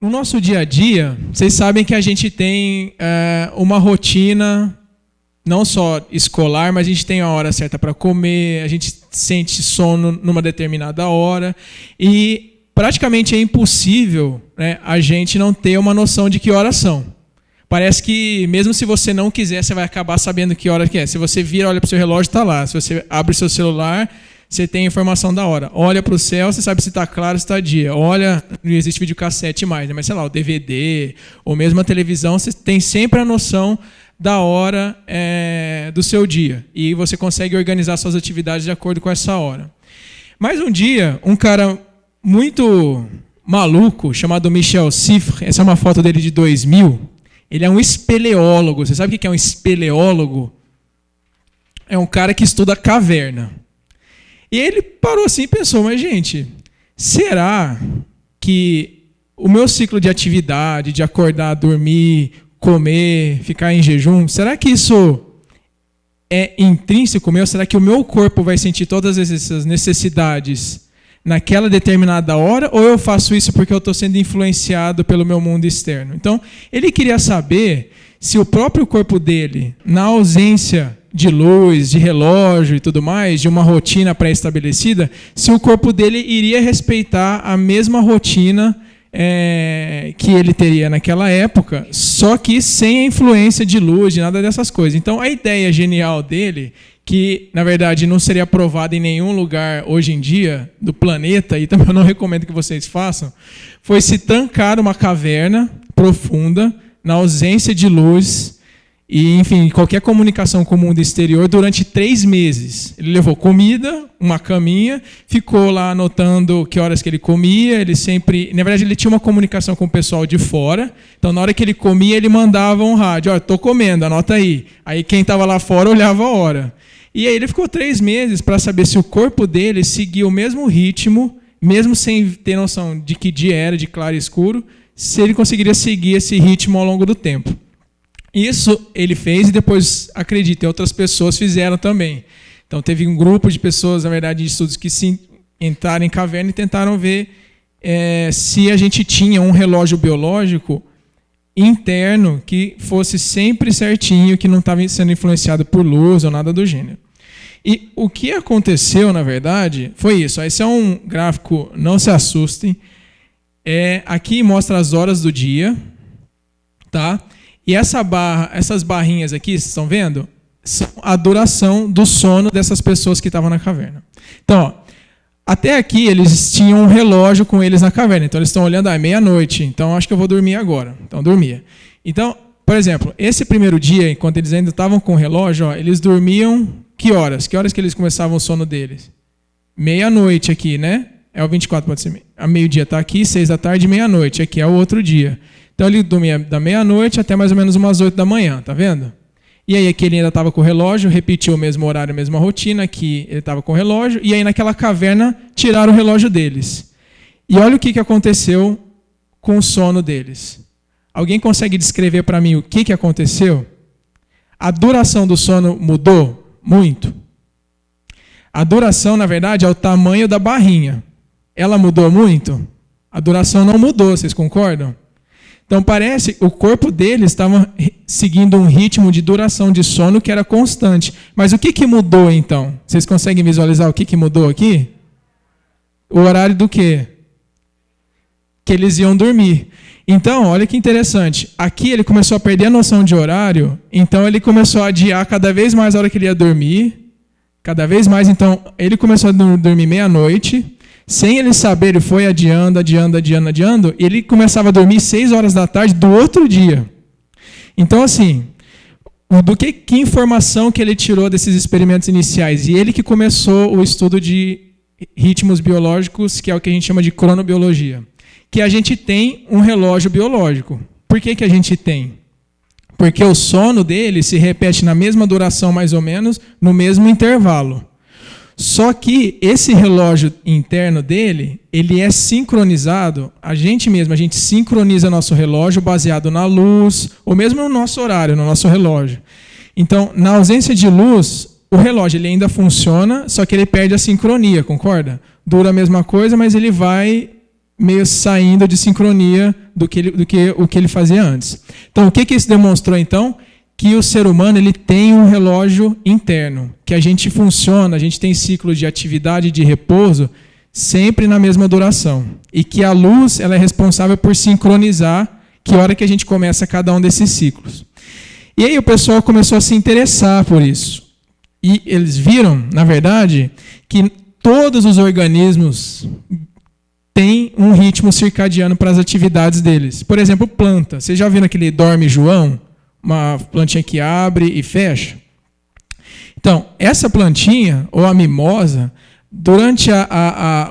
No nosso dia a dia, vocês sabem que a gente tem uma rotina, não só escolar, mas a gente tem a hora certa para comer, a gente sente sono numa determinada hora e praticamente é impossível, né, a gente não ter uma noção de que horas são. Parece que mesmo se você não quiser, você vai acabar sabendo que hora que é. Se você vira, olha para o seu relógio, está lá. Se você abre o seu celular, você tem a informação da hora. Olha para o céu, você sabe se está claro, se está dia. Olha, não existe videocassete mais, né? Mas sei lá, o DVD, ou mesmo a televisão, você tem sempre a noção da hora do seu dia. E você consegue organizar suas atividades de acordo com essa hora. Mas um dia, um cara muito maluco, chamado Michel Siffre, essa é uma foto dele de 2000, ele é um espeleólogo. Você sabe o que é um espeleólogo? É um cara que estuda caverna. E ele parou assim e pensou, mas gente, será que o meu ciclo de atividade, de acordar, dormir, comer, ficar em jejum, será que isso é intrínseco meu? Será que o meu corpo vai sentir todas essas necessidades naquela determinada hora, ou eu faço isso porque eu estou sendo influenciado pelo meu mundo externo? Então, ele queria saber se o próprio corpo dele, na ausência de luz, de relógio e tudo mais, de uma rotina pré-estabelecida, se o corpo dele iria respeitar a mesma rotina que ele teria naquela época, só que sem a influência de luz, de nada dessas coisas. Então, a ideia genial dele, que, na verdade, não seria aprovada em nenhum lugar hoje em dia do planeta, e também eu não recomendo que vocês façam, foi se trancar numa caverna profunda, na ausência de luz, e, enfim, qualquer comunicação com o mundo exterior durante 3 meses. Ele levou comida, uma caminha, ficou lá anotando que horas que ele comia, ele sempre... Na verdade, ele tinha uma comunicação com o pessoal de fora, então, na hora que ele comia, ele mandava um rádio, estou comendo, anota aí. Aí, quem estava lá fora olhava a hora. E aí ele ficou 3 meses para saber se o corpo dele seguia o mesmo ritmo, mesmo sem ter noção de que dia era, de claro e escuro, se ele conseguiria seguir esse ritmo ao longo do tempo. Isso ele fez e depois, acredito, outras pessoas fizeram também. Então teve um grupo de pessoas, na verdade, de estudos que entraram em caverna e tentaram ver se a gente tinha um relógio biológico interno que fosse sempre certinho, que não estava sendo influenciado por luz ou nada do gênero. E o que aconteceu, na verdade, foi isso. Esse é um gráfico, não se assustem. Aqui mostra as horas do dia, tá? E essas barrinhas aqui, vocês estão vendo? São a duração do sono dessas pessoas que estavam na caverna. Então, ó, até aqui eles tinham um relógio com eles na caverna. Então eles estão olhando, é meia-noite, então acho que eu vou dormir agora. Então dormia. Então, por exemplo, esse primeiro dia, enquanto eles ainda estavam com o relógio, ó, eles dormiam que horas? Que horas que eles começavam o sono deles? Meia-noite aqui, né? É o 24, pode ser. A meio-dia está aqui, 6 da tarde, meia-noite. Aqui é o outro dia. Então ele dormia da meia-noite até mais ou menos umas 8 da manhã, tá vendo? E aí aqui ele ainda estava com o relógio, repetiu o mesmo horário, a mesma rotina, aqui ele estava com o relógio, e aí naquela caverna tiraram o relógio deles. E olha o que aconteceu com o sono deles. Alguém consegue descrever para mim o que aconteceu? A duração do sono mudou muito. A duração, na verdade, é o tamanho da barrinha. Ela mudou muito? A duração não mudou, vocês concordam? Então parece que o corpo deles estava seguindo um ritmo de duração de sono que era constante. Mas o que mudou então? Vocês conseguem visualizar o que mudou aqui? O horário do quê? Que eles iam dormir. Então, olha que interessante. Aqui ele começou a perder a noção de horário, então ele começou a adiar cada vez mais a hora que ele ia dormir. Cada vez mais, então, ele começou a dormir meia-noite. Sem ele saber, ele foi adiando, e ele começava a dormir 6 horas da tarde do outro dia. Então, assim, que informação que ele tirou desses experimentos iniciais? E ele que começou o estudo de ritmos biológicos, que é o que a gente chama de cronobiologia. Que a gente tem um relógio biológico. Por que a gente tem? Porque o sono dele se repete na mesma duração, mais ou menos, no mesmo intervalo. Só que esse relógio interno dele, ele é sincronizado, a gente sincroniza nosso relógio baseado na luz, ou mesmo no nosso horário, no nosso relógio. Então, na ausência de luz, o relógio ele ainda funciona, só que ele perde a sincronia, concorda? Dura a mesma coisa, mas ele vai meio saindo de sincronia do que o que ele fazia antes. Então, o que isso demonstrou, então? Que o ser humano ele tem um relógio interno, que a gente funciona, a gente tem ciclo de atividade e de repouso sempre na mesma duração. E que a luz ela é responsável por sincronizar que hora que a gente começa cada um desses ciclos. E aí o pessoal começou a se interessar por isso. E eles viram, na verdade, que todos os organismos têm um ritmo circadiano para as atividades deles. Por exemplo, planta. Vocês já viram aquele dorme João? Uma plantinha que abre e fecha? Então, essa plantinha, ou a mimosa, durante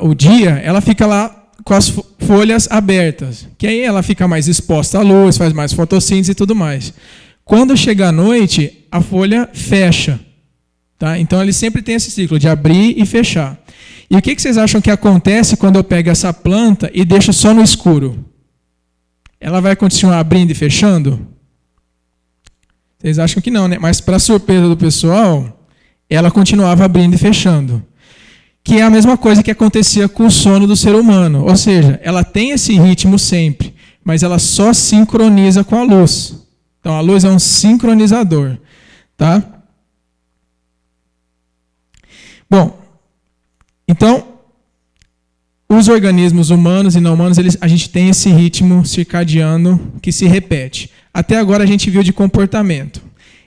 o dia, ela fica lá com as folhas abertas, que aí ela fica mais exposta à luz, faz mais fotossíntese e tudo mais. Quando chega a noite, a folha fecha. Tá? Então, ele sempre tem esse ciclo de abrir e fechar. E o que vocês acham que acontece quando eu pego essa planta e deixo só no escuro? Ela vai continuar abrindo e fechando? Vocês acham que não, né? Mas, para surpresa do pessoal, ela continuava abrindo e fechando. Que é a mesma coisa que acontecia com o sono do ser humano. Ou seja, ela tem esse ritmo sempre, mas ela só sincroniza com a luz. Então, a luz é um sincronizador. Tá? Bom, então, os organismos humanos e não humanos, a gente tem esse ritmo circadiano que se repete. Até agora a gente viu de comportamento.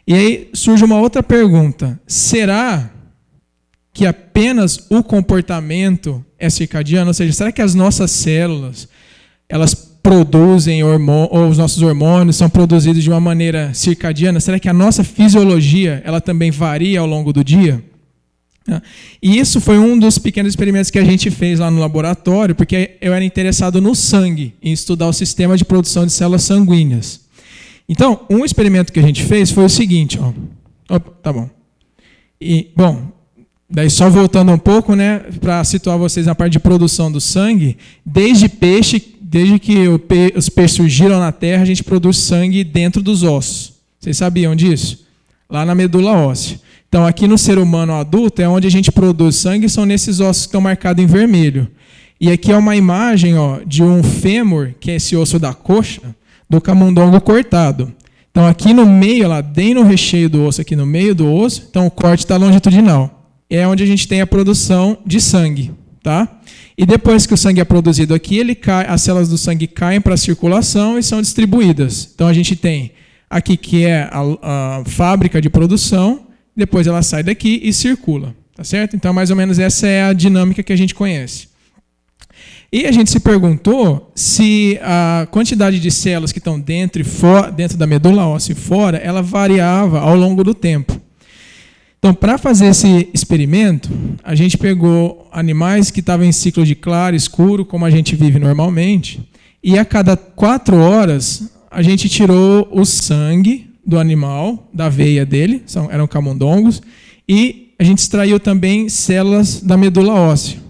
E aí surge uma outra pergunta. Será que apenas o comportamento é circadiano? Ou seja, será que as nossas células, elas produzem ou os nossos hormônios são produzidos de uma maneira circadiana? Será que a nossa fisiologia, ela também varia ao longo do dia? E isso foi um dos pequenos experimentos que a gente fez lá no laboratório, porque eu era interessado no sangue, em estudar o sistema de produção de células sanguíneas. Então, um experimento que a gente fez foi o seguinte, ó. Opa, tá bom. E, bom, daí só voltando um pouco, né, para situar vocês na parte de produção do sangue, desde que os peixes surgiram na Terra, a gente produz sangue dentro dos ossos. Vocês sabiam disso? Lá na medula óssea. Então, aqui no ser humano adulto, é onde a gente produz sangue, são nesses ossos que estão marcados em vermelho. E aqui é uma imagem, ó, de um fêmur, que é esse osso da coxa, do camundongo cortado. Então, aqui no meio, lá bem no recheio do osso, aqui no meio do osso, então o corte está longitudinal. É onde a gente tem a produção de sangue. Tá? E depois que o sangue é produzido aqui, as células do sangue caem para a circulação e são distribuídas. Então, a gente tem aqui que é a fábrica de produção, depois ela sai daqui e circula. Tá certo? Então, mais ou menos essa é a dinâmica que a gente conhece. E a gente se perguntou se a quantidade de células que estão dentro da medula óssea e fora, ela variava ao longo do tempo. Então, para fazer esse experimento, a gente pegou animais que estavam em ciclo de claro, escuro, como a gente vive normalmente, e a cada 4 horas a gente tirou o sangue do animal, da veia dele, eram camundongos, e a gente extraiu também células da medula óssea.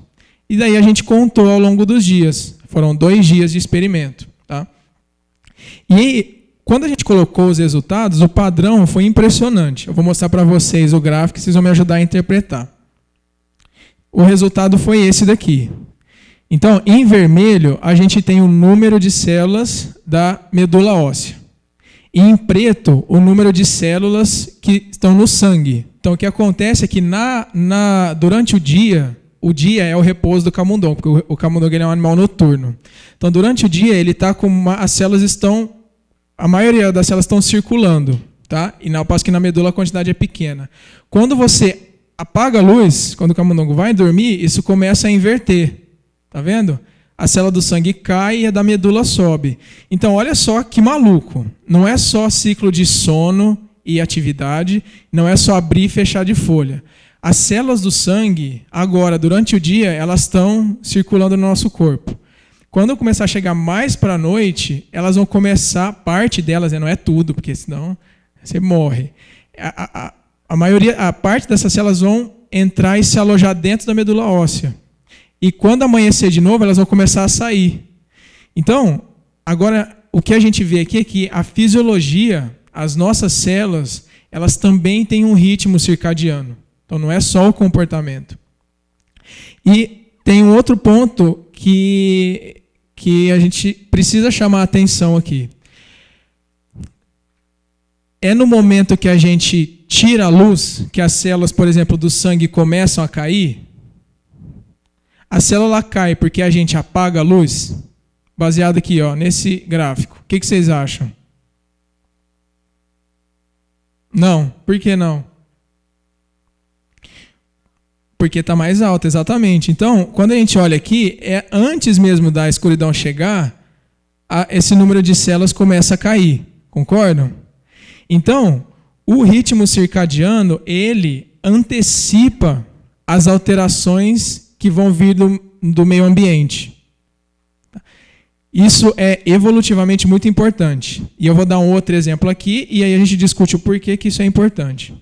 E daí a gente contou ao longo dos dias. Foram 2 dias de experimento. Tá? E quando a gente colocou os resultados, o padrão foi impressionante. Eu vou mostrar para vocês o gráfico, vocês vão me ajudar a interpretar. O resultado foi esse daqui. Então, em vermelho, a gente tem o número de células da medula óssea. E em preto, o número de células que estão no sangue. Então, o que acontece é que durante o dia é o repouso do camundongo, porque o camundongo ele é um animal noturno. Então, durante o dia, ele está com a maioria das células estão circulando, tá? E ao passo que na medula a quantidade é pequena. Quando você apaga a luz, quando o camundongo vai dormir, isso começa a inverter. Tá vendo? A célula do sangue cai e a da medula sobe. Então, olha só que maluco. Não é só ciclo de sono e atividade, não é só abrir e fechar de folha. As células do sangue, agora, durante o dia, elas estão circulando no nosso corpo. Quando começar a chegar mais para a noite, elas vão começar, parte delas, não é tudo, porque senão você morre. A parte dessas células vão entrar e se alojar dentro da medula óssea. E quando amanhecer de novo, elas vão começar a sair. Então, agora, o que a gente vê aqui é que a fisiologia, as nossas células, elas também têm um ritmo circadiano. Então, não é só o comportamento. E tem um outro ponto que que a gente precisa chamar a atenção aqui. É no momento que a gente tira a luz, que as células, por exemplo, do sangue começam a cair. A célula cai porque a gente apaga a luz, baseado aqui, ó, nesse gráfico. O que vocês acham? Não. Por que não? Porque está mais alta, exatamente. Então, quando a gente olha aqui, antes mesmo da escuridão chegar, esse número de células começa a cair. Concordam? Então, o ritmo circadiano, ele antecipa as alterações que vão vir do meio ambiente. Isso é evolutivamente muito importante. E eu vou dar um outro exemplo aqui, e aí a gente discute o porquê que isso é importante.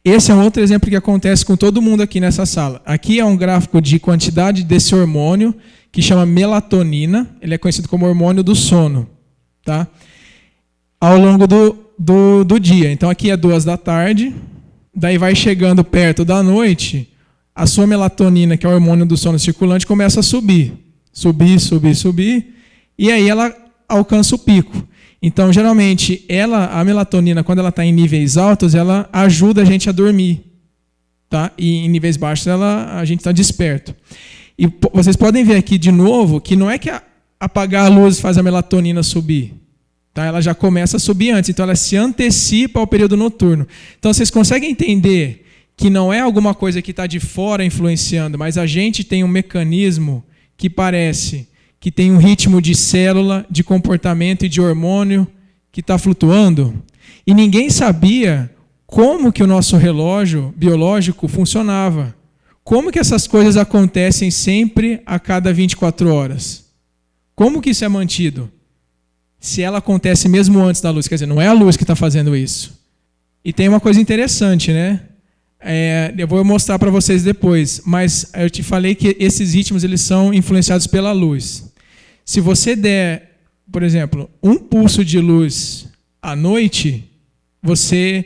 Esse é um outro exemplo que acontece com todo mundo aqui nessa sala. Aqui é um gráfico de quantidade desse hormônio, que chama melatonina. Ele é conhecido como hormônio do sono. Tá? Ao longo do dia. Então aqui é 2h, daí vai chegando perto da noite, a sua melatonina, que é o hormônio do sono circulante, começa a subir. Subir, e aí ela alcança o pico. Então, geralmente, a melatonina, quando ela está em níveis altos, ela ajuda a gente a dormir. Tá? E em níveis baixos, a gente está desperto. E vocês podem ver aqui de novo que não é que apagar a luz faz a melatonina subir. Tá? Ela já começa a subir antes, então ela se antecipa ao período noturno. Então, vocês conseguem entender que não é alguma coisa que está de fora influenciando, mas a gente tem um mecanismo que parece que tem um ritmo de célula, de comportamento e de hormônio que está flutuando. E ninguém sabia como que o nosso relógio biológico funcionava. Como que essas coisas acontecem sempre a cada 24 horas? Como que isso é mantido? Se ela acontece mesmo antes da luz. Quer dizer, não é a luz que está fazendo isso. E tem uma coisa interessante, né? Eu vou mostrar para vocês depois, mas eu te falei que esses ritmos eles são influenciados pela luz. Se você der, por exemplo, um pulso de luz à noite, você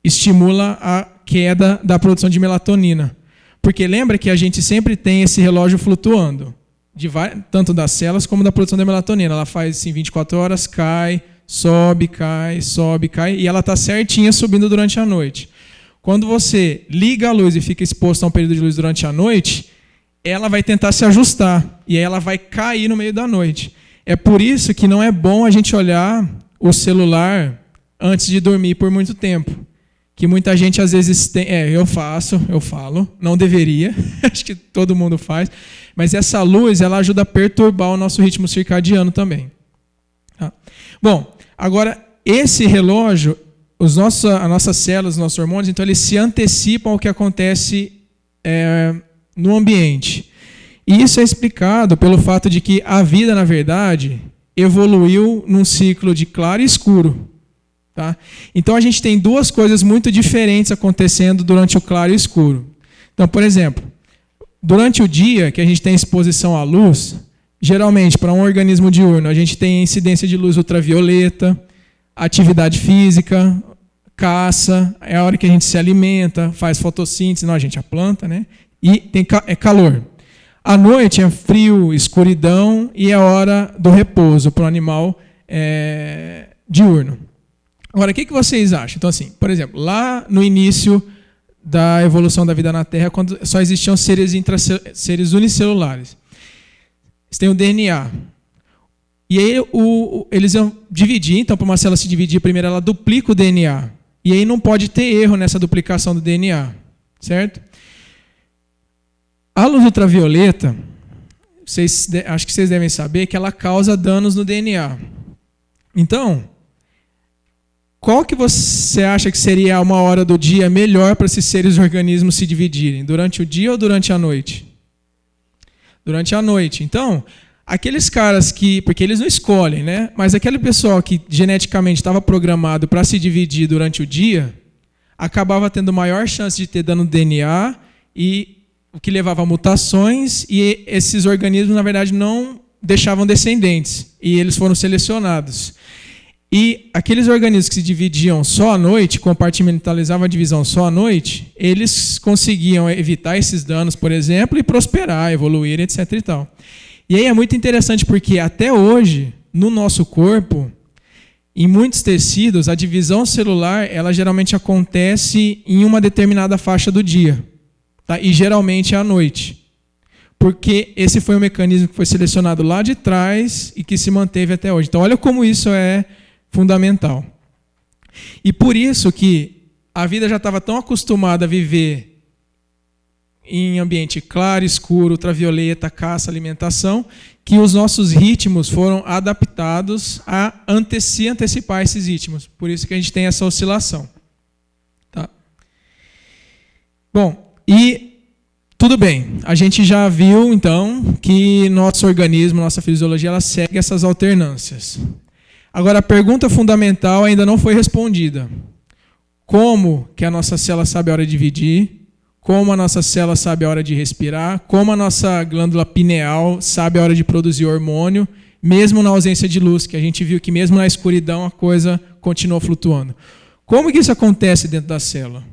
estimula a queda da produção de melatonina. Porque lembra que a gente sempre tem esse relógio flutuando, tanto das células como da produção da melatonina. Ela faz assim 24 horas, cai, sobe, cai, e ela está certinha subindo durante a noite. Quando você liga a luz e fica exposto a um período de luz durante a noite, ela vai tentar se ajustar e aí ela vai cair no meio da noite. É por isso que não é bom a gente olhar o celular antes de dormir por muito tempo. Que muita gente às vezes tem... eu falo, não deveria, acho que todo mundo faz, mas essa luz ela ajuda a perturbar o nosso ritmo circadiano também. Tá? Bom, agora esse relógio... As nossas células, os nossos hormônios, então eles se antecipam ao que acontece no ambiente. E isso é explicado pelo fato de que a vida, na verdade, evoluiu num ciclo de claro e escuro. Tá? Então a gente tem duas coisas muito diferentes acontecendo durante o claro e escuro. Então, por exemplo, durante o dia que a gente tem exposição à luz, geralmente para um organismo diurno a gente tem incidência de luz ultravioleta, atividade física, caça, é a hora que a gente se alimenta, faz fotossíntese, não, a gente a planta, né? E tem calor. À noite é frio, escuridão e é a hora do repouso para o animal diurno. Agora, o que vocês acham? Então, assim, por exemplo, lá no início da evolução da vida na Terra, quando só existiam seres unicelulares, eles têm o DNA. E aí eles iam dividir, então para uma célula se dividir, primeiro ela duplica o DNA. E aí não pode ter erro nessa duplicação do DNA, certo? A luz ultravioleta, acho que vocês devem saber que ela causa danos no DNA. Então, qual que você acha que seria uma hora do dia melhor para esses seres organismos se dividirem? Durante o dia ou durante a noite? Durante a noite. Então... aqueles caras porque eles não escolhem, né? Mas aquele pessoal que geneticamente estava programado para se dividir durante o dia, acabava tendo maior chance de ter dano no DNA, e o que levava a mutações, e esses organismos, na verdade, não deixavam descendentes, e eles foram selecionados. E aqueles organismos que se dividiam só à noite, compartimentalizavam a divisão só à noite, eles conseguiam evitar esses danos, por exemplo, e prosperar, evoluir, etc. e tal. E aí é muito interessante porque até hoje, no nosso corpo, em muitos tecidos, a divisão celular, ela geralmente acontece em uma determinada faixa do dia, tá? E geralmente é à noite. Porque esse foi um mecanismo que foi selecionado lá de trás e que se manteve até hoje. Então, olha como isso é fundamental. E por isso que a vida já estava tão acostumada a viver em ambiente claro, escuro, ultravioleta, caça, alimentação, que os nossos ritmos foram adaptados a se antecipar esses ritmos. Por isso que a gente tem essa oscilação. Tá? Bom, e tudo bem. A gente já viu, então, que nosso organismo, nossa fisiologia, ela segue essas alternâncias. Agora, a pergunta fundamental ainda não foi respondida. Como que a nossa célula sabe a hora de dividir? Como a nossa célula sabe a hora de respirar? Como a nossa glândula pineal sabe a hora de produzir hormônio? Mesmo na ausência de luz, que a gente viu que mesmo na escuridão a coisa continua flutuando. Como que isso acontece dentro da célula?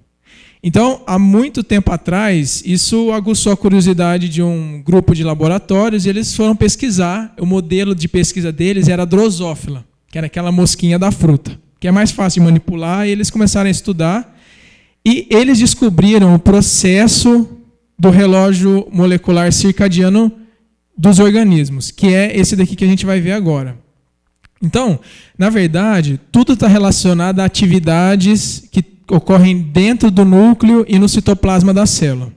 Então, há muito tempo atrás, isso aguçou a curiosidade de um grupo de laboratórios e eles foram pesquisar. O modelo de pesquisa deles era a drosófila, que era aquela mosquinha da fruta, que é mais fácil de manipular, e eles começaram a estudar e eles descobriram o processo do relógio molecular circadiano dos organismos, que é esse daqui que a gente vai ver agora. Então, na verdade, tudo está relacionado a atividades que ocorrem dentro do núcleo e no citoplasma da célula.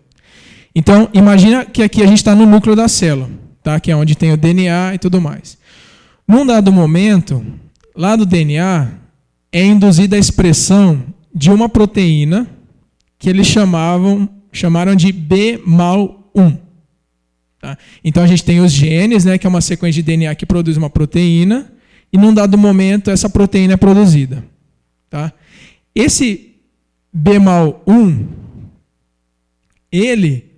Então, imagina que aqui a gente está no núcleo da célula, tá? Que é onde tem o DNA e tudo mais. Num dado momento, lá do DNA, é induzida a expressão de uma proteína que eles chamaram de B-mal1. Tá? Então, a gente tem os genes, né, que é uma sequência de DNA que produz uma proteína, e num dado momento, essa proteína é produzida. Tá? Esse B-mal1, ele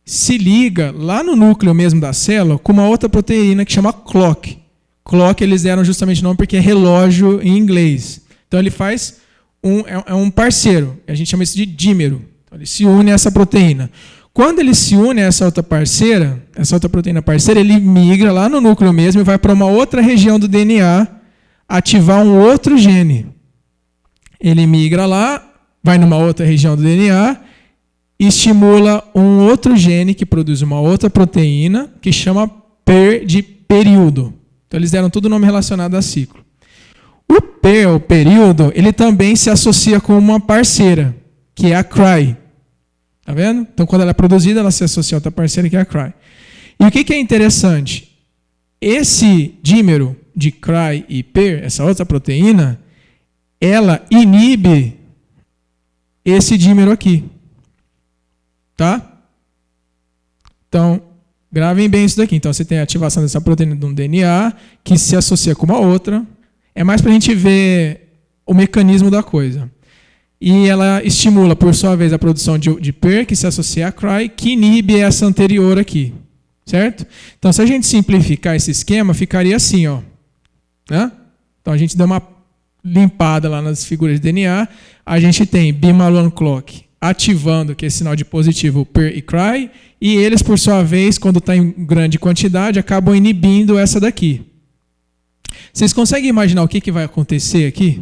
se liga lá no núcleo mesmo da célula com uma outra proteína que chama clock. Clock eles deram justamente o nome porque é relógio em inglês. Então ele faz um parceiro, a gente chama isso de dímero. Então, ele se une a essa proteína. Quando ele se une a essa outra proteína parceira, ele migra lá no núcleo mesmo e vai para uma outra região do DNA ativar um outro gene. Ele migra lá, vai numa outra região do DNA e estimula um outro gene que produz uma outra proteína que chama PER de período. Então eles deram todo o nome relacionado a ciclo. O PER, o período, ele também se associa com uma parceira, que é a CRY. Tá vendo? Então quando ela é produzida, ela se associa a outra parceira, que é a CRY. E o que é interessante? Esse dímero de CRY e PER, essa outra proteína, ela inibe esse dímero aqui. Tá? Então, gravem bem isso daqui. Então, você tem a ativação dessa proteína de um DNA que se associa com uma outra. É mais para a gente ver o mecanismo da coisa. E ela estimula, por sua vez, a produção de PER, que se associa a CRY, que inibe essa anterior aqui. Certo? Então, se a gente simplificar esse esquema, ficaria assim, ó. Né? Então, a gente dá uma limpada lá nas figuras de DNA. A gente tem B-mal1 clock ativando, que é sinal de positivo, PER e CRY, e eles, por sua vez, quando está em grande quantidade, acabam inibindo essa daqui. Vocês conseguem imaginar o que vai acontecer aqui?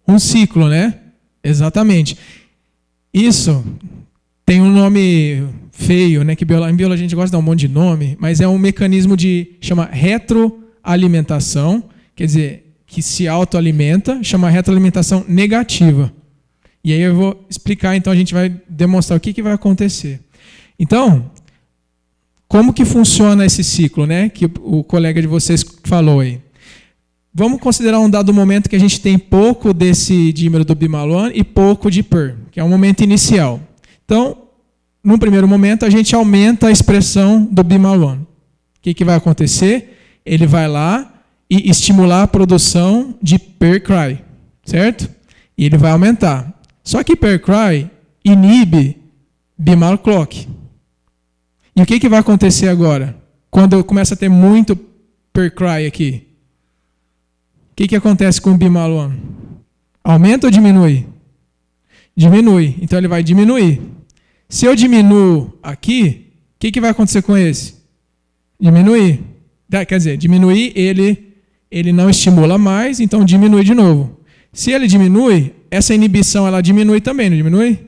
Um ciclo, né? Exatamente. Isso tem um nome feio, né? Que em biologia a gente gosta de dar um monte de nome, mas é um mecanismo chama retroalimentação, quer dizer, que se autoalimenta, chama retroalimentação negativa. E aí eu vou explicar, então a gente vai demonstrar o que vai acontecer. Então, como que funciona esse ciclo, né? Que o colega de vocês falou aí. Vamos considerar um dado momento que a gente tem pouco desse dímero do B-mal1 e pouco de PER, que é o momento inicial. Então, no primeiro momento, a gente aumenta a expressão do B-mal1. O que vai acontecer? Ele vai lá e estimular a produção de PER-CRY, certo? E ele vai aumentar. Só que PER-CRY inibe B-mal clock. E o que vai acontecer agora? Quando começa a ter muito PER-CRY aqui? O que acontece com o B-mal1? Aumenta ou diminui? Diminui. Então ele vai diminuir. Se eu diminuo aqui, que vai acontecer com esse? Diminuir. Quer dizer, diminuir, ele não estimula mais, então diminui de novo. Se ele diminui, essa inibição ela diminui também, não diminui?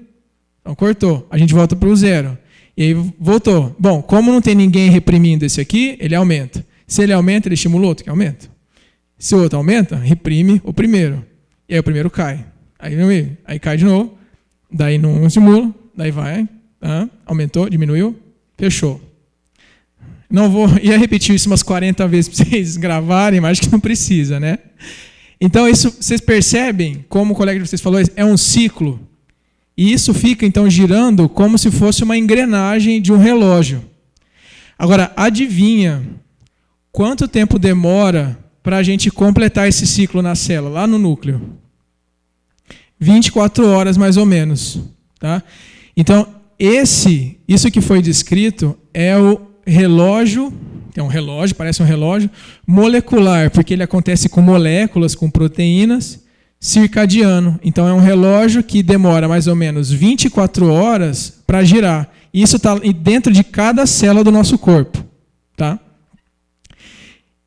Então cortou. A gente volta para o zero. E aí voltou. Bom, como não tem ninguém reprimindo esse aqui, ele aumenta. Se ele aumenta, ele estimula o outro, que aumenta. Se o outro aumenta, reprime o primeiro. E aí o primeiro cai. Aí cai de novo. Daí não estimula. Daí vai. Tá? Aumentou, diminuiu. Fechou. Não ia repetir isso umas 40 vezes para vocês gravarem, mas acho que não precisa, né? Então, isso, vocês percebem, como o colega de vocês falou, é um ciclo. E isso fica, então, girando como se fosse uma engrenagem de um relógio. Agora, adivinha quanto tempo demora para a gente completar esse ciclo na célula, lá no núcleo? 24 horas, mais ou menos. Tá? Então, isso que foi descrito é o relógio, é um relógio, parece um relógio, molecular, porque ele acontece com moléculas, com proteínas, circadiano. Então, é um relógio que demora mais ou menos 24 horas para girar. E isso está dentro de cada célula do nosso corpo. Tá?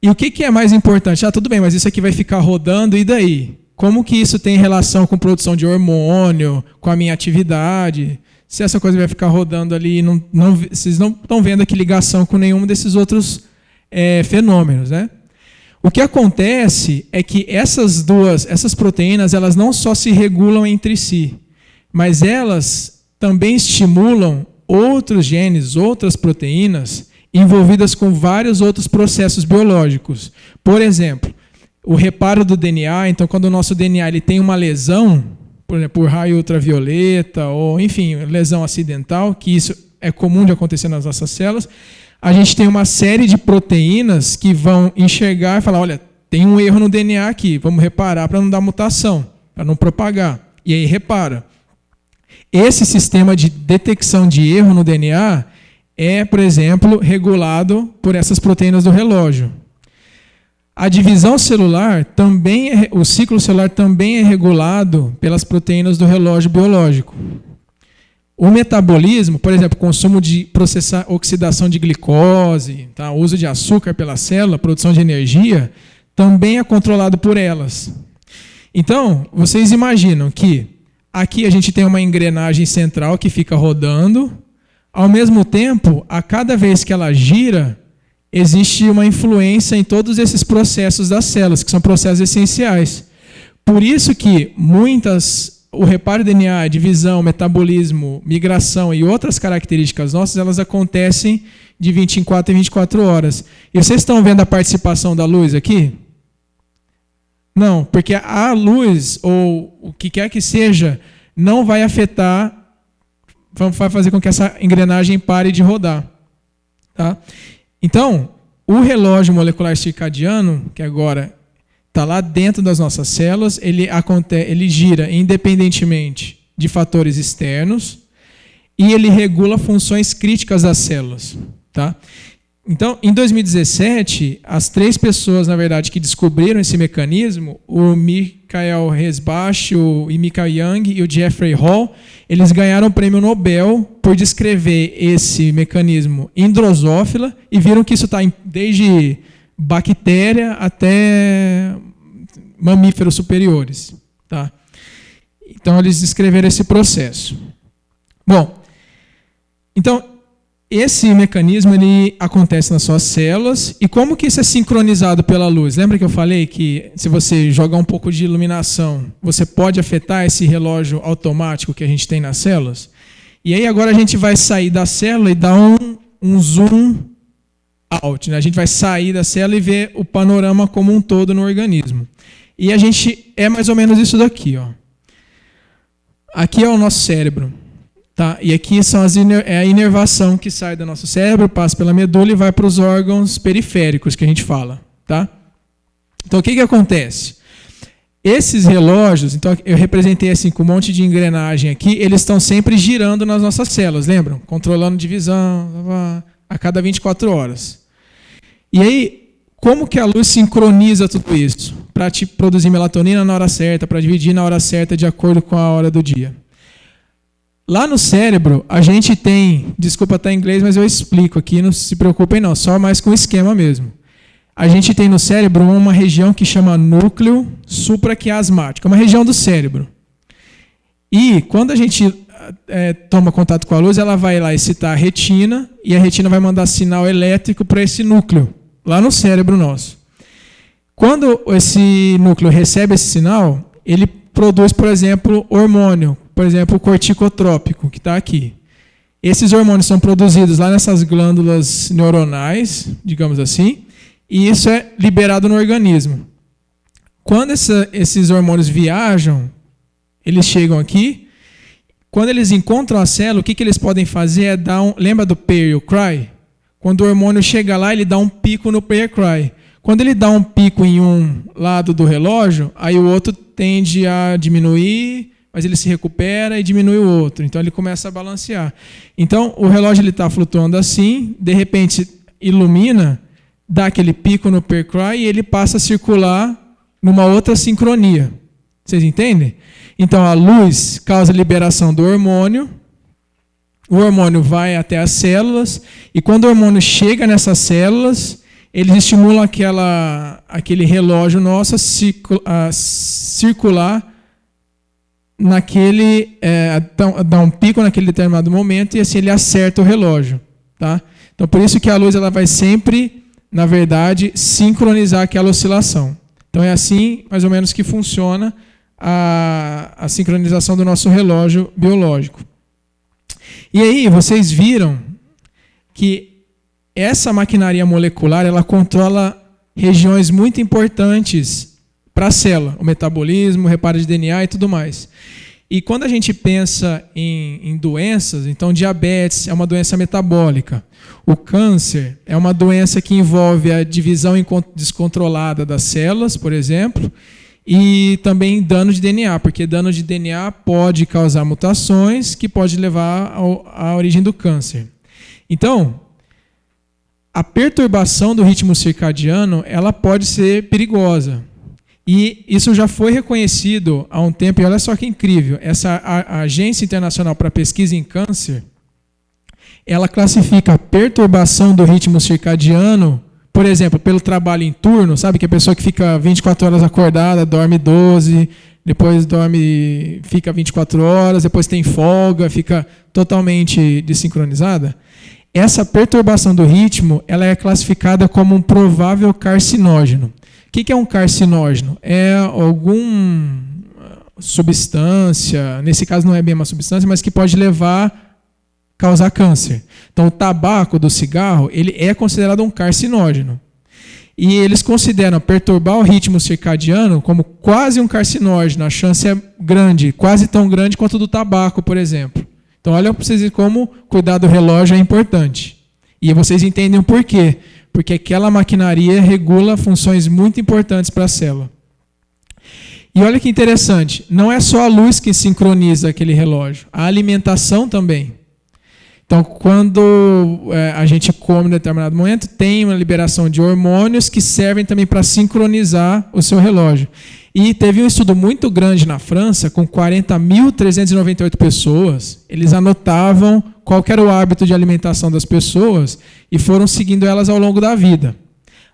E o que é mais importante? Tudo bem, mas isso aqui vai ficar rodando, e daí? Como que isso tem relação com produção de hormônio, com a minha atividade? Se essa coisa vai ficar rodando ali, vocês não estão vendo aqui ligação com nenhum desses outros fenômenos, né? O que acontece é que essas proteínas, elas não só se regulam entre si, mas elas também estimulam outros genes, outras proteínas, envolvidas com vários outros processos biológicos. Por exemplo, o reparo do DNA, então quando o nosso DNA ele tem uma lesão, por exemplo, por raio ultravioleta, ou enfim, lesão acidental, que isso é comum de acontecer nas nossas células, a gente tem uma série de proteínas que vão enxergar e falar, olha, tem um erro no DNA aqui, vamos reparar para não dar mutação, para não propagar. E aí repara. Esse sistema de detecção de erro no DNA é, por exemplo, regulado por essas proteínas do relógio. A divisão celular também o ciclo celular também é regulado pelas proteínas do relógio biológico. O metabolismo, por exemplo, consumo de oxidação de glicose, tá? O uso de açúcar pela célula, produção de energia, também é controlado por elas. Então, vocês imaginam que aqui a gente tem uma engrenagem central que fica rodando, ao mesmo tempo, a cada vez que ela gira, existe uma influência em todos esses processos das células, que são processos essenciais. Por isso que o reparo de DNA, divisão, metabolismo, migração e outras características nossas, elas acontecem de 24 em 24 horas. E vocês estão vendo a participação da luz aqui? Não, porque a luz, ou o que quer que seja, não vai afetar, vai fazer com que essa engrenagem pare de rodar. Tá? Então, o relógio molecular circadiano, que agora está lá dentro das nossas células, ele gira independentemente de fatores externos e ele regula funções críticas das células. Tá? Então, em 2017, as 3 pessoas, na verdade, que descobriram esse mecanismo, o Michael Resbach, o Michael Young e o Jeffrey Hall, eles ganharam o prêmio Nobel por descrever esse mecanismo em drosófila e viram que isso está desde bactéria até mamíferos superiores. Tá? Então, eles descreveram esse processo. Bom, então, esse mecanismo ele acontece nas suas células. E como que isso é sincronizado pela luz? Lembra que eu falei que se você jogar um pouco de iluminação, você pode afetar esse relógio automático que a gente tem nas células? E aí agora a gente vai sair da célula e dar um zoom out. Né? A gente vai sair da célula e ver o panorama como um todo no organismo. E a gente é mais ou menos isso daqui. Ó. Aqui é o nosso cérebro. Tá? E aqui é a inervação que sai do nosso cérebro, passa pela medula e vai para os órgãos periféricos que a gente fala. Tá? Então, o que acontece? Esses relógios, então eu representei assim com um monte de engrenagem aqui, eles estão sempre girando nas nossas células, lembram? Controlando divisão a cada 24 horas. E aí, como que a luz sincroniza tudo isso? Para te produzir melatonina na hora certa, para dividir na hora certa de acordo com a hora do dia. Lá no cérebro, a gente tem, desculpa estar em inglês, mas eu explico aqui, não se preocupem não, só mais com o esquema mesmo. A gente tem no cérebro uma região que chama núcleo supraquiasmático, é uma região do cérebro. E quando a gente toma contato com a luz, ela vai lá excitar a retina, e a retina vai mandar sinal elétrico para esse núcleo, lá no cérebro nosso. Quando esse núcleo recebe esse sinal, ele produz, por exemplo, hormônio, por exemplo, o corticotrópico, que está aqui. Esses hormônios são produzidos lá nessas glândulas neuronais, digamos assim, e isso é liberado no organismo. Quando esses hormônios viajam, eles chegam aqui, quando eles encontram a célula, o que eles podem fazer é dar um... Lembra do pay or cry? Quando o hormônio chega lá, ele dá um pico no pay or cry. Quando ele dá um pico em um lado do relógio, aí o outro tende a diminuir, mas ele se recupera e diminui o outro. Então ele começa a balancear. Então o relógio está flutuando assim, de repente ilumina, dá aquele pico no pay or cry e ele passa a circular numa outra sincronia. Vocês entendem? Então a luz causa liberação do hormônio, o hormônio vai até as células, e quando o hormônio chega nessas células, eles estimulam aquele relógio nosso a circular naquele, dá um pico naquele determinado momento, e assim ele acerta o relógio. Tá? Então por isso que a luz ela vai sempre, na verdade, sincronizar aquela oscilação. Então é assim, mais ou menos, que funciona a sincronização do nosso relógio biológico. E aí, vocês viram que essa maquinaria molecular, ela controla regiões muito importantes para a célula, o metabolismo, o reparo de DNA e tudo mais. E quando a gente pensa em doenças, então diabetes é uma doença metabólica. O câncer é uma doença que envolve a divisão descontrolada das células, por exemplo, e também dano de DNA, porque dano de DNA pode causar mutações que pode levar à origem do câncer. Então, a perturbação do ritmo circadiano, ela pode ser perigosa. E isso já foi reconhecido há um tempo, e olha só que incrível, a Agência Internacional para a Pesquisa em Câncer, ela classifica a perturbação do ritmo circadiano, por exemplo, pelo trabalho em turno, sabe, que a pessoa que fica 24 horas acordada, dorme 12, depois fica 24 horas, depois tem folga, fica totalmente desincronizada. Essa perturbação do ritmo, ela é classificada como um provável carcinógeno. O que é um carcinógeno? É alguma substância, nesse caso não é bem uma substância, mas que pode causar câncer. Então o tabaco do cigarro, ele é considerado um carcinógeno. E eles consideram perturbar o ritmo circadiano como quase um carcinógeno. A chance é grande, quase tão grande quanto do tabaco, por exemplo. Então olha para vocês verem como cuidar do relógio é importante. E vocês entendem o porquê. Porque aquela maquinaria regula funções muito importantes para a célula. E olha que interessante, não é só a luz que sincroniza aquele relógio, a alimentação também. Então, quando a gente come em determinado momento, tem uma liberação de hormônios que servem também para sincronizar o seu relógio. E teve um estudo muito grande na França, com 40.398 pessoas. Eles anotavam qual era o hábito de alimentação das pessoas e foram seguindo elas ao longo da vida.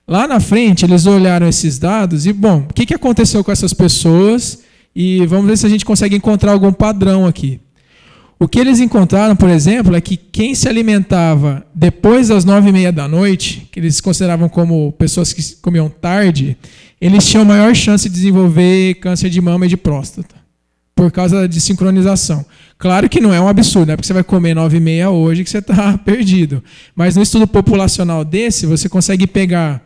Lá na frente, eles olharam esses dados e, bom, o que aconteceu com essas pessoas? E vamos ver se a gente consegue encontrar algum padrão aqui. O que eles encontraram, por exemplo, é que quem se alimentava depois das 9h30 da noite, que eles consideravam como pessoas que comiam tarde, eles tinham maior chance de desenvolver câncer de mama e de próstata, por causa de sincronização. Claro que não é um absurdo, não é porque você vai comer 9h30 hoje que você está perdido. Mas no estudo populacional desse, você consegue pegar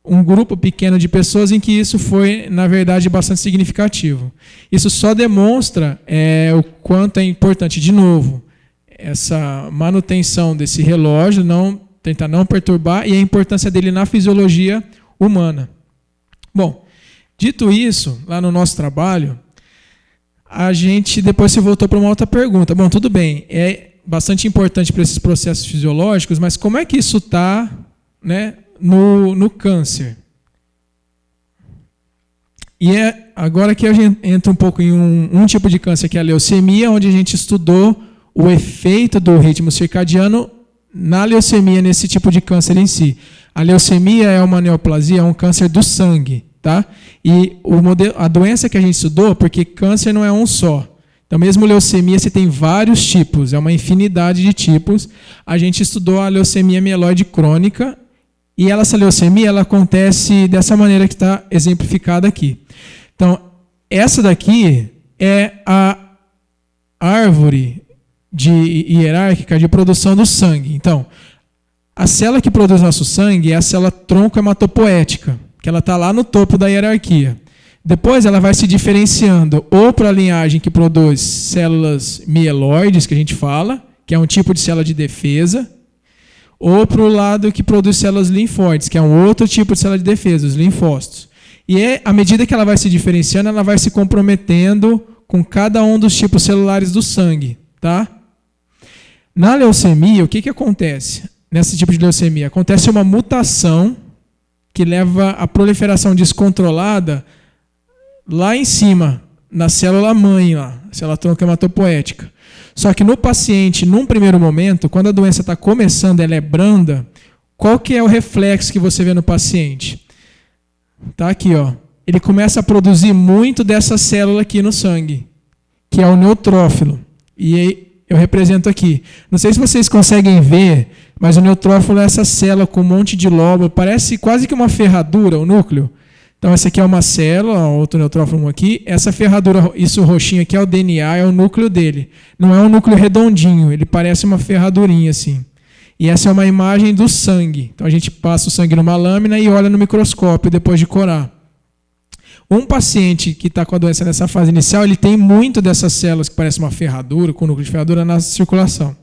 um grupo pequeno de pessoas em que isso foi, na verdade, bastante significativo. Isso só demonstra o quanto é importante, de novo, essa manutenção desse relógio, tentar não perturbar, e a importância dele na fisiologia humana. Bom, dito isso, lá no nosso trabalho, a gente depois se voltou para uma outra pergunta. Bom, tudo bem, é bastante importante para esses processos fisiológicos, mas como é que isso está, né, no câncer? E agora que a gente entra um pouco em um tipo de câncer, que é a leucemia, onde a gente estudou o efeito do ritmo circadiano na leucemia, nesse tipo de câncer em si. A leucemia é uma neoplasia, é um câncer do sangue, tá? E a doença que a gente estudou, porque câncer não é um só. Então, mesmo leucemia, você tem vários tipos, é uma infinidade de tipos. A gente estudou a leucemia mieloide crônica, e essa leucemia ela acontece dessa maneira que está exemplificada aqui. Então, essa daqui é a árvore hierárquica de produção do sangue. Então, a célula que produz nosso sangue é a célula tronco hematopoética, que ela está lá no topo da hierarquia. Depois ela vai se diferenciando ou para a linhagem que produz células mieloides, que a gente fala, que é um tipo de célula de defesa, ou para o lado que produz células linfóides, que é um outro tipo de célula de defesa, os linfócitos. E à medida que ela vai se diferenciando, ela vai se comprometendo com cada um dos tipos celulares do sangue. Tá? Na leucemia, o que acontece? Nesse tipo de leucemia, acontece uma mutação que leva à proliferação descontrolada lá em cima, na célula mãe, lá, célula tronco hematopoética. Só que no paciente, num primeiro momento, quando a doença está começando, ela é branda, qual que é o reflexo que você vê no paciente? Tá aqui, ó. Ele começa a produzir muito dessa célula aqui no sangue, que é o neutrófilo. E aí eu represento aqui. Não sei se vocês conseguem ver, mas o neutrófilo é essa célula com um monte de lóbulo, parece quase que uma ferradura, o núcleo. Então, essa aqui é uma célula, outro neutrófilo aqui. Essa ferradura, isso roxinho aqui é o DNA, é o núcleo dele. Não é um núcleo redondinho, ele parece uma ferradurinha assim. E essa é uma imagem do sangue. Então, a gente passa o sangue numa lâmina e olha no microscópio depois de corar. Um paciente que está com a doença nessa fase inicial, ele tem muito dessas células que parecem uma ferradura, com núcleo de ferradura na circulação.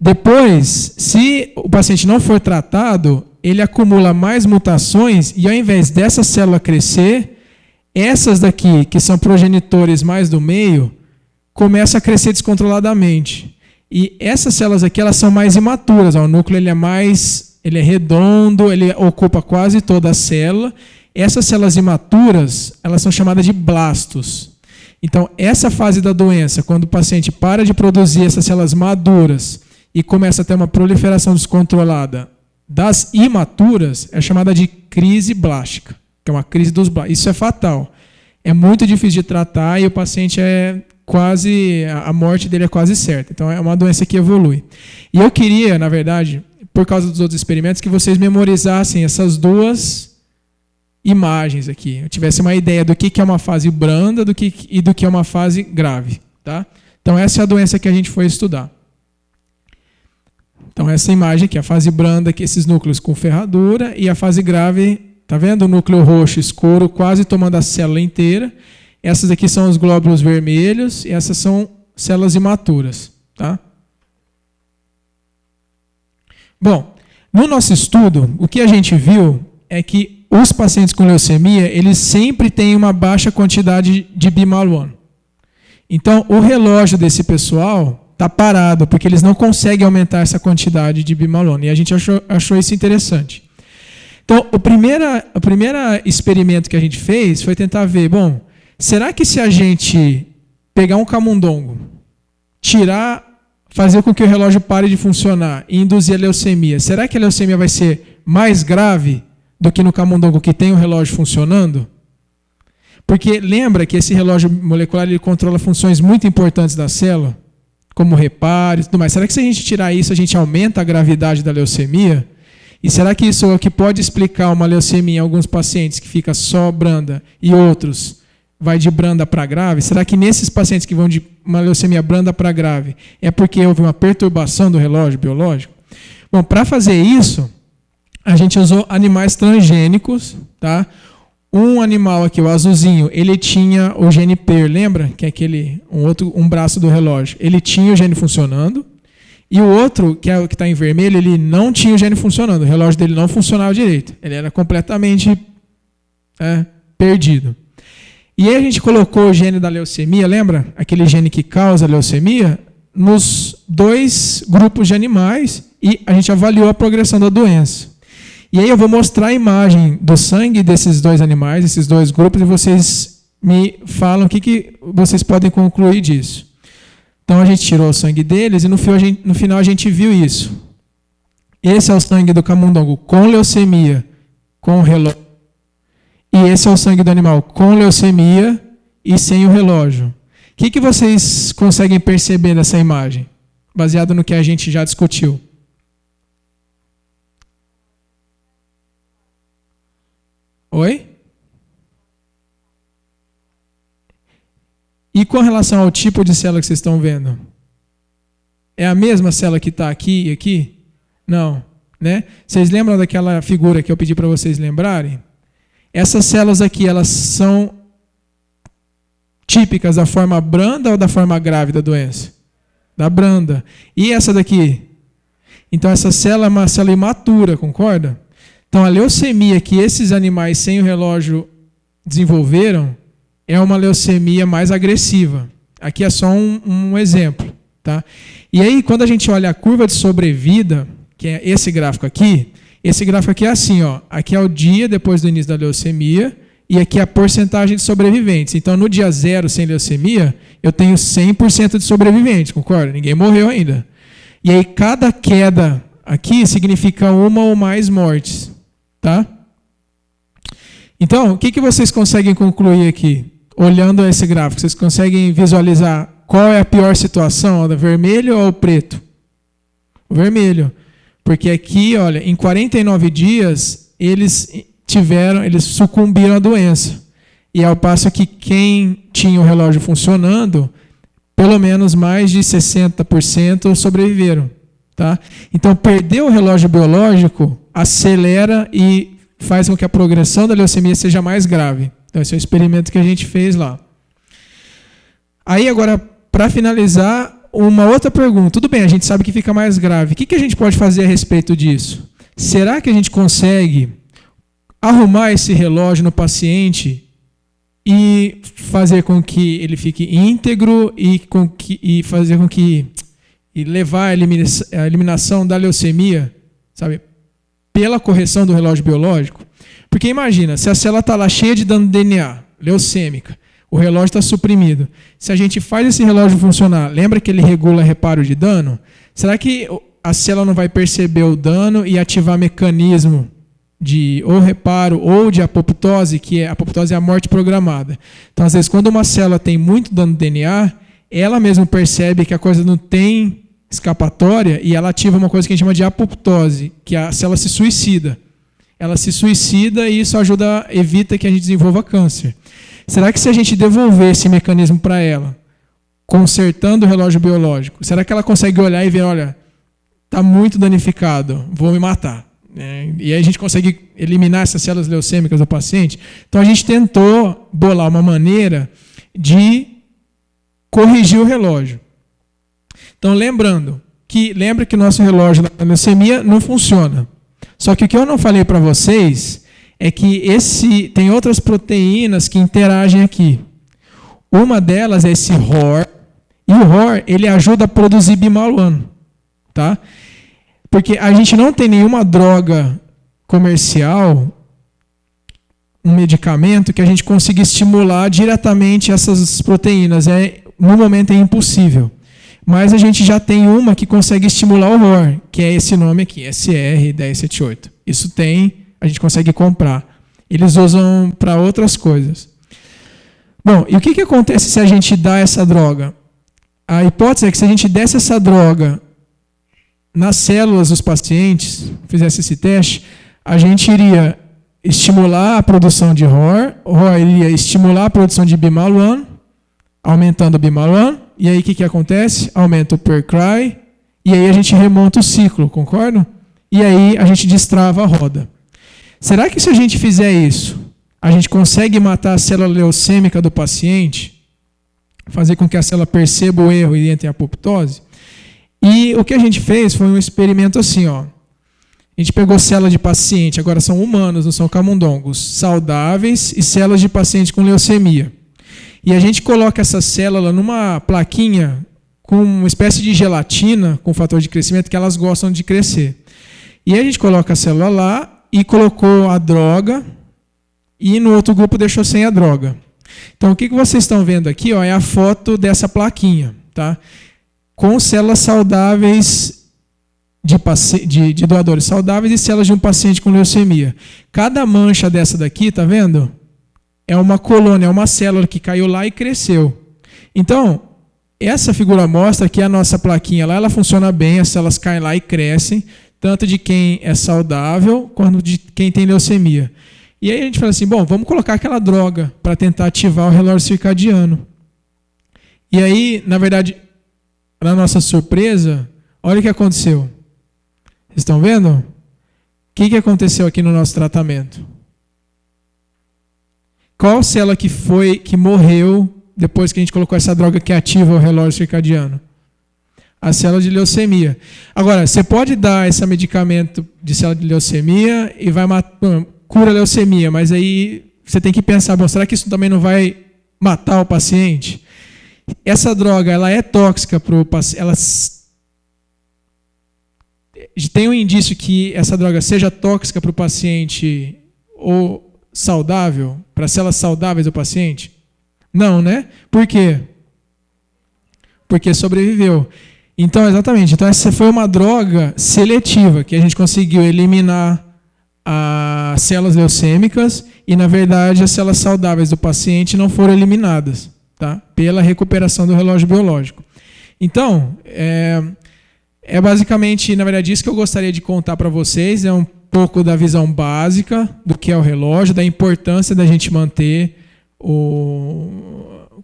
Depois, se o paciente não for tratado, ele acumula mais mutações e ao invés dessa célula crescer, essas daqui, que são progenitores mais do meio, começam a crescer descontroladamente. E essas células aqui, elas são mais imaturas. O núcleo ele é redondo, ele ocupa quase toda a célula. Essas células imaturas, elas são chamadas de blastos. Então, essa fase da doença, quando o paciente para de produzir essas células maduras e começa a ter uma proliferação descontrolada das imaturas, é chamada de crise blástica, que é uma crise dos blastos. Isso é fatal. É muito difícil de tratar e o paciente a morte dele é quase certa. Então, é uma doença que evolui. E eu queria, na verdade, por causa dos outros experimentos, que vocês memorizassem essas duas imagens aqui. Eu tivesse uma ideia do que é uma fase branda e do que é uma fase grave. Tá? Então, essa é a doença que a gente foi estudar. Então, essa imagem aqui, a fase branda, que esses núcleos com ferradura, e a fase grave, tá vendo? O núcleo roxo escuro quase tomando a célula inteira. Essas aqui são os glóbulos vermelhos, e essas são células imaturas. Tá? Bom, no nosso estudo, o que a gente viu é que os pacientes com leucemia, eles sempre têm uma baixa quantidade de bimaluano. Então, o relógio desse pessoal está parado, porque eles não conseguem aumentar essa quantidade de bimaluano. E a gente achou isso interessante. Então, o primeiro experimento que a gente fez foi tentar ver, bom, será que se a gente pegar um camundongo, fazer com que o relógio pare de funcionar e induzir a leucemia, será que a leucemia vai ser mais grave do que no camundongo que tem o relógio funcionando? Porque lembra que esse relógio molecular ele controla funções muito importantes da célula, como reparo e tudo mais. Será que se a gente tirar isso, a gente aumenta a gravidade da leucemia? E será que isso é o que pode explicar uma leucemia em alguns pacientes que fica só branda e outros vai de branda para grave? Será que nesses pacientes que vão de uma leucemia branda para grave é porque houve uma perturbação do relógio biológico? Bom, para fazer isso, a gente usou animais transgênicos, tá? Um animal aqui, o azulzinho, ele tinha o gene PER, lembra? Que é um braço do relógio. Ele tinha o gene funcionando. E o outro, que é o que está em vermelho, ele não tinha o gene funcionando. O relógio dele não funcionava direito. Ele era completamente perdido. E aí a gente colocou o gene da leucemia, lembra? Aquele gene que causa a leucemia, nos dois grupos de animais e a gente avaliou a progressão da doença. E aí eu vou mostrar a imagem do sangue desses dois animais, esses dois grupos, e vocês me falam o que vocês podem concluir disso. Então a gente tirou o sangue deles e no final a gente viu isso. Esse é o sangue do camundongo com leucemia, com o relógio. E esse é o sangue do animal com leucemia e sem o relógio. O que vocês conseguem perceber nessa imagem, baseado no que a gente já discutiu? Oi? E com relação ao tipo de célula que vocês estão vendo? É a mesma célula que está aqui e aqui? Não, né? Vocês lembram daquela figura que eu pedi para vocês lembrarem? Essas células aqui, elas são típicas da forma branda ou da forma grave da doença? Da branda. E essa daqui? Então essa célula é uma célula imatura, concorda? Então a leucemia que esses animais sem o relógio desenvolveram é uma leucemia mais agressiva. Aqui é só um exemplo. Tá? E aí, quando a gente olha a curva de sobrevida, que é esse gráfico aqui é assim, ó. Aqui é o dia depois do início da leucemia e aqui é a porcentagem de sobreviventes. Então, no dia 0 sem leucemia, eu tenho 100% de sobreviventes, concorda? Ninguém morreu ainda. E aí, cada queda aqui significa uma ou mais mortes. Tá? Então, o que vocês conseguem concluir aqui? Olhando esse gráfico, vocês conseguem visualizar qual é a pior situação, o vermelho ou o preto? O vermelho. Porque aqui, olha, em 49 dias, eles sucumbiram à doença. E ao passo que quem tinha o relógio funcionando, pelo menos mais de 60% sobreviveram. Tá? Então, perder o relógio biológico acelera e faz com que a progressão da leucemia seja mais grave. Então, esse é o experimento que a gente fez lá. Aí, agora, para finalizar, uma outra pergunta. Tudo bem, a gente sabe que fica mais grave. O que a gente pode fazer a respeito disso? Será que a gente consegue arrumar esse relógio no paciente e fazer com que ele fique íntegro e fazer com que e levar a eliminação da leucemia, sabe, pela correção do relógio biológico? Porque imagina, se a célula está lá cheia de dano de DNA, leucêmica, o relógio está suprimido. Se a gente faz esse relógio funcionar, lembra que ele regula reparo de dano? Será que a célula não vai perceber o dano e ativar mecanismo de ou reparo ou de apoptose, que a apoptose é a morte programada? Então, às vezes, quando uma célula tem muito dano de DNA, ela mesma percebe que a coisa não tem escapatória e ela ativa uma coisa que a gente chama de apoptose, que a célula se suicida. Ela se suicida e isso evita que a gente desenvolva câncer. Será que se a gente devolver esse mecanismo para ela, consertando o relógio biológico, será que ela consegue olhar e ver, olha, está muito danificado, vou me matar? E aí a gente consegue eliminar essas células leucêmicas do paciente? Então a gente tentou bolar uma maneira de corrigir o relógio. Então lembra que o nosso relógio da leucemia não funciona. Só que o que eu não falei para vocês é que tem outras proteínas que interagem aqui. Uma delas é esse ROR, e o ROR ele ajuda a produzir bimaluano, tá? Porque a gente não tem nenhuma droga comercial, um medicamento que a gente consiga estimular diretamente essas proteínas. No momento é impossível. Mas a gente já tem uma que consegue estimular o ROR, que é esse nome aqui, SR1078. Isso a gente consegue comprar. Eles usam para outras coisas. Bom, e o que acontece se a gente dá essa droga? A hipótese é que se a gente desse essa droga nas células dos pacientes, fizesse esse teste, a gente iria estimular a produção de ROR, o ROR iria estimular a produção de bimaluano, aumentando o bimaluano, e aí o que acontece? Aumenta o percry, e aí a gente remonta o ciclo, concorda? E aí a gente destrava a roda. Será que se a gente fizer isso, a gente consegue matar a célula leucêmica do paciente, fazer com que a célula perceba o erro e entre em apoptose? E o que a gente fez foi um experimento assim, ó. A gente pegou células de paciente, agora são humanos, não são camundongos, saudáveis e células de paciente com leucemia. E a gente coloca essa célula numa plaquinha com uma espécie de gelatina com fator de crescimento que elas gostam de crescer. E a gente coloca a célula lá e colocou a droga e no outro grupo deixou sem a droga. Então o que vocês estão vendo aqui, ó, é a foto dessa plaquinha. Tá? com células saudáveis de doadores saudáveis e células de um paciente com leucemia. Cada mancha dessa daqui, tá vendo? É uma colônia, é uma célula que caiu lá e cresceu. Então, essa figura mostra que a nossa plaquinha lá, ela funciona bem, as células caem lá e crescem, tanto de quem é saudável quanto de quem tem leucemia. E aí a gente fala assim, bom, vamos colocar aquela droga para tentar ativar o relógio circadiano. E aí, na verdade, para nossa surpresa, olha o que aconteceu. Vocês estão vendo? O que aconteceu aqui no nosso tratamento? Qual célula que morreu depois que a gente colocou essa droga que ativa o relógio circadiano? A célula de leucemia. Agora, você pode dar esse medicamento de célula de leucemia e vai cura a leucemia, mas aí você tem que pensar, bom, será que isso também não vai matar o paciente? Essa droga, ela é tóxica para o paciente, ela tem um indício que essa droga seja tóxica para o paciente ou saudável, para as células saudáveis do paciente? Não, né? Por quê? Porque sobreviveu. Então, exatamente. Então, essa foi uma droga seletiva, que a gente conseguiu eliminar as células leucêmicas e, na verdade, as células saudáveis do paciente não foram eliminadas, tá? Pela recuperação do relógio biológico. Então, é basicamente, na verdade, isso que eu gostaria de contar para vocês. É um pouco da visão básica do que é o relógio, da importância da gente manter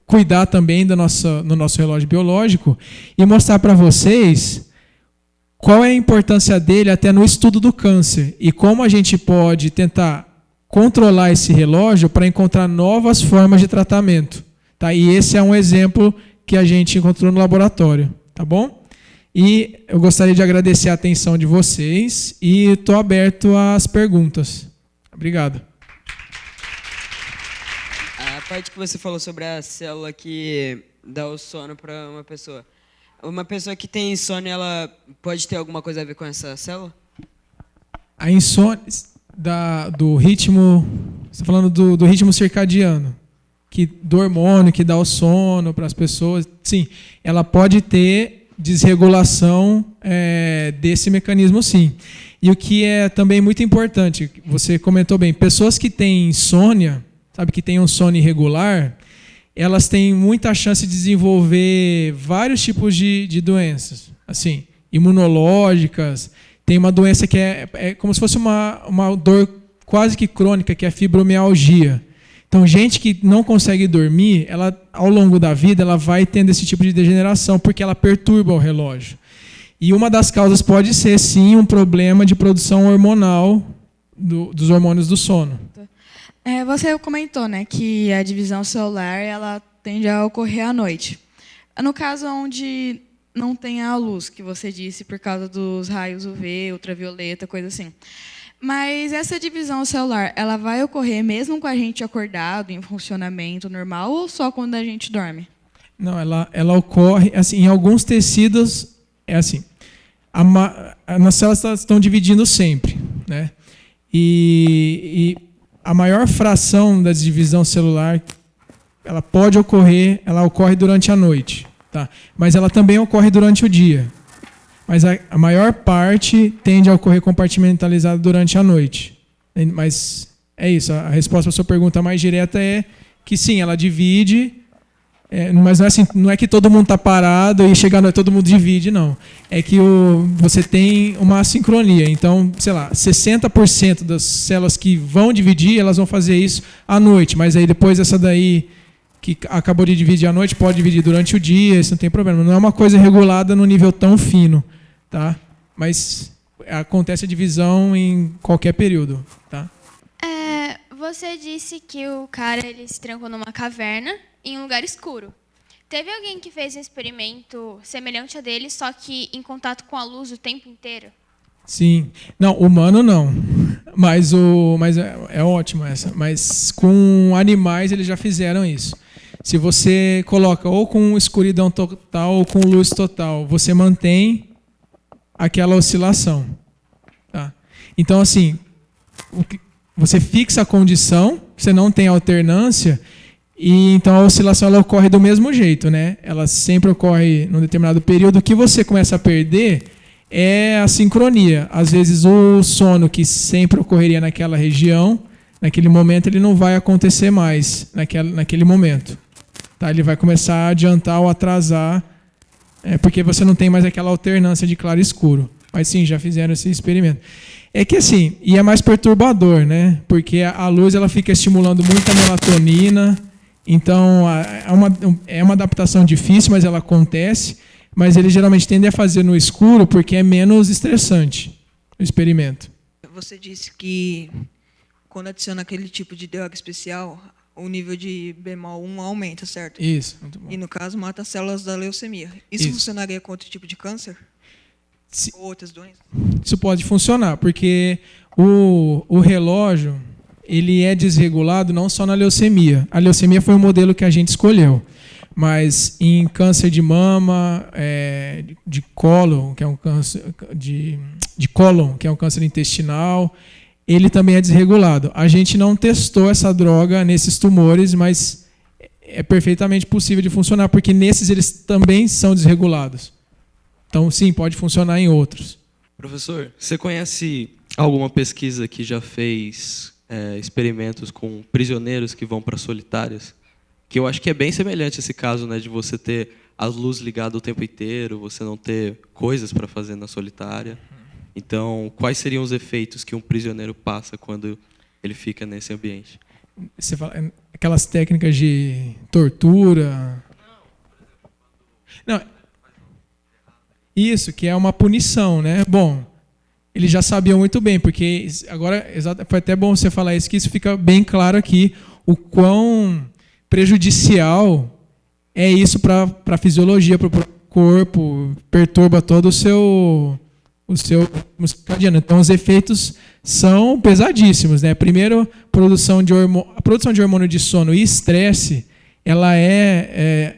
cuidar também no nosso relógio biológico e mostrar para vocês qual é a importância dele até no estudo do câncer e como a gente pode tentar controlar esse relógio para encontrar novas formas de tratamento. Tá? E esse é um exemplo que a gente encontrou no laboratório. Tá bom? E eu gostaria de agradecer a atenção de vocês e estou aberto às perguntas. Obrigado. A parte que você falou sobre a célula que dá o sono para uma pessoa que tem insônia, ela pode ter alguma coisa a ver com essa célula? A insônia do ritmo, você está falando do ritmo circadiano, do hormônio que dá o sono para as pessoas. Sim, ela pode ter desregulação desse mecanismo, sim. E o que é também muito importante, você comentou bem, pessoas que têm insônia, sabe, que têm um sono irregular, elas têm muita chance de desenvolver vários tipos de doenças, assim, imunológicas. Tem uma doença que é como se fosse uma dor quase que crônica, que é a fibromialgia. Então, gente que não consegue dormir, ela, ao longo da vida, ela vai tendo esse tipo de degeneração, porque ela perturba o relógio. E uma das causas pode ser, sim, um problema de produção hormonal dos hormônios do sono. Você comentou, né, que a divisão celular ela tende a ocorrer à noite. No caso onde não tem a luz, que você disse, por causa dos raios UV, ultravioleta, coisa assim. Mas essa divisão celular, ela vai ocorrer mesmo com a gente acordado, em funcionamento normal, ou só quando a gente dorme? Não, ela ocorre, assim, em alguns tecidos, é assim, as células estão dividindo sempre, né? E a maior fração da divisão celular, ela ocorre durante a noite, tá? Mas ela também ocorre durante o dia. Mas a maior parte tende a ocorrer compartimentalizada durante a noite. Mas é isso, a resposta para a sua pergunta mais direta é que sim, ela divide, mas não é assim, não é que todo mundo está parado e chega à noite todo mundo divide, não. É que você tem uma sincronia. Então, sei lá, 60% das células que vão dividir, elas vão fazer isso à noite. Mas aí depois essa daí que acabou de dividir à noite pode dividir durante o dia, isso não tem problema. Não é uma coisa regulada no nível tão fino. Tá? Mas acontece a divisão em qualquer período. Tá? Você disse que o cara ele se trancou numa caverna em um lugar escuro. Teve alguém que fez um experimento semelhante a dele, só que em contato com a luz o tempo inteiro? Sim. Não, humano não. Mas é ótimo essa. Mas com animais eles já fizeram isso. Se você coloca ou com escuridão total ou com luz total, você mantém aquela oscilação. Tá? Então, assim, você fixa a condição, você não tem alternância, E então a oscilação ela ocorre do mesmo jeito, né? Ela sempre ocorre num determinado período. O que você começa a perder é a sincronia. Às vezes o sono que sempre ocorreria naquela região, naquele momento, ele não vai acontecer mais naquele momento. Tá? Ele vai começar a adiantar ou atrasar, porque você não tem mais aquela alternância de claro e escuro. Mas sim, já fizeram esse experimento. É que assim, e é mais perturbador, né? Porque a luz ela fica estimulando muito a melatonina. Então, é uma adaptação difícil, mas ela acontece. Mas eles geralmente tendem a fazer no escuro porque é menos estressante o experimento. Você disse que quando adiciona aquele tipo de droga especial, o nível de bemol 1 aumenta, certo? Isso, muito bom. E no caso, mata as células da leucemia. Isso funcionaria com outro tipo de câncer? Ou outras doenças? Isso pode funcionar, porque o relógio ele é desregulado não só na leucemia. A leucemia foi o modelo que a gente escolheu. Mas em câncer de mama, de cólon, que é um câncer de cólon, que é um câncer intestinal, ele também é desregulado. A gente não testou essa droga nesses tumores, mas é perfeitamente possível de funcionar, porque nesses eles também são desregulados. Então, sim, pode funcionar em outros. Professor, você conhece alguma pesquisa que já fez experimentos com prisioneiros que vão para solitárias? Que eu acho que é bem semelhante esse caso, né, de você ter as luzes ligadas o tempo inteiro, você não ter coisas para fazer na solitária. Então, quais seriam os efeitos que um prisioneiro passa quando ele fica nesse ambiente? Você fala aquelas técnicas de tortura? Não. Isso, que é uma punição, né? Bom, eles já sabiam muito bem, porque agora foi até bom você falar isso, que isso fica bem claro aqui, o quão prejudicial é isso para a fisiologia, para o corpo, perturba todo o seu circadiano. Então, os efeitos são pesadíssimos, né? Primeiro, a produção de hormônio de sono e estresse, ela é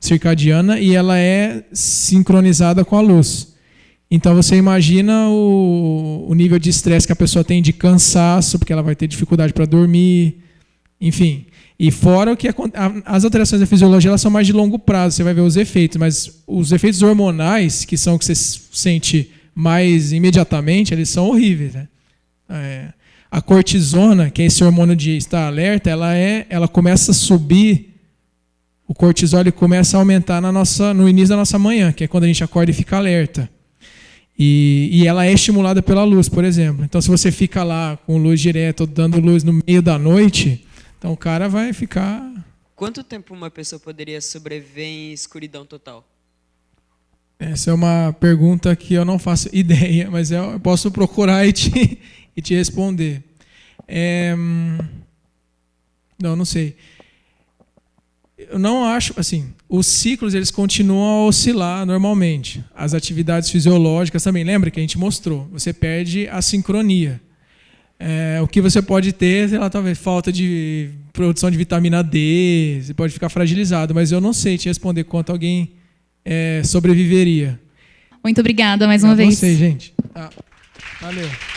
circadiana e ela é sincronizada com a luz. Então, você imagina o nível de estresse que a pessoa tem, de cansaço, porque ela vai ter dificuldade para dormir, enfim. E fora o que as alterações da fisiologia, elas são mais de longo prazo, você vai ver os efeitos, mas os efeitos hormonais, que são o que você sente mais imediatamente, eles são horríveis, né? A cortisona, que é esse hormônio de estar alerta, ela começa a subir, o cortisol ele começa a aumentar no início da nossa manhã, que é quando a gente acorda e fica alerta. E ela é estimulada pela luz, por exemplo. Então, se você fica lá com luz direta, dando luz no meio da noite, então o cara vai ficar... Quanto tempo uma pessoa poderia sobreviver em escuridão total? Essa é uma pergunta que eu não faço ideia, mas eu posso procurar e te responder. Não sei. Eu não acho, assim, os ciclos eles continuam a oscilar normalmente. As atividades fisiológicas também, lembra que a gente mostrou? Você perde a sincronia. O que você pode ter, sei lá, talvez falta de produção de vitamina D, você pode ficar fragilizado, mas eu não sei te responder quanto alguém sobreviveria. Muito obrigada mais uma vez. Obrigado a vocês, gente. Valeu.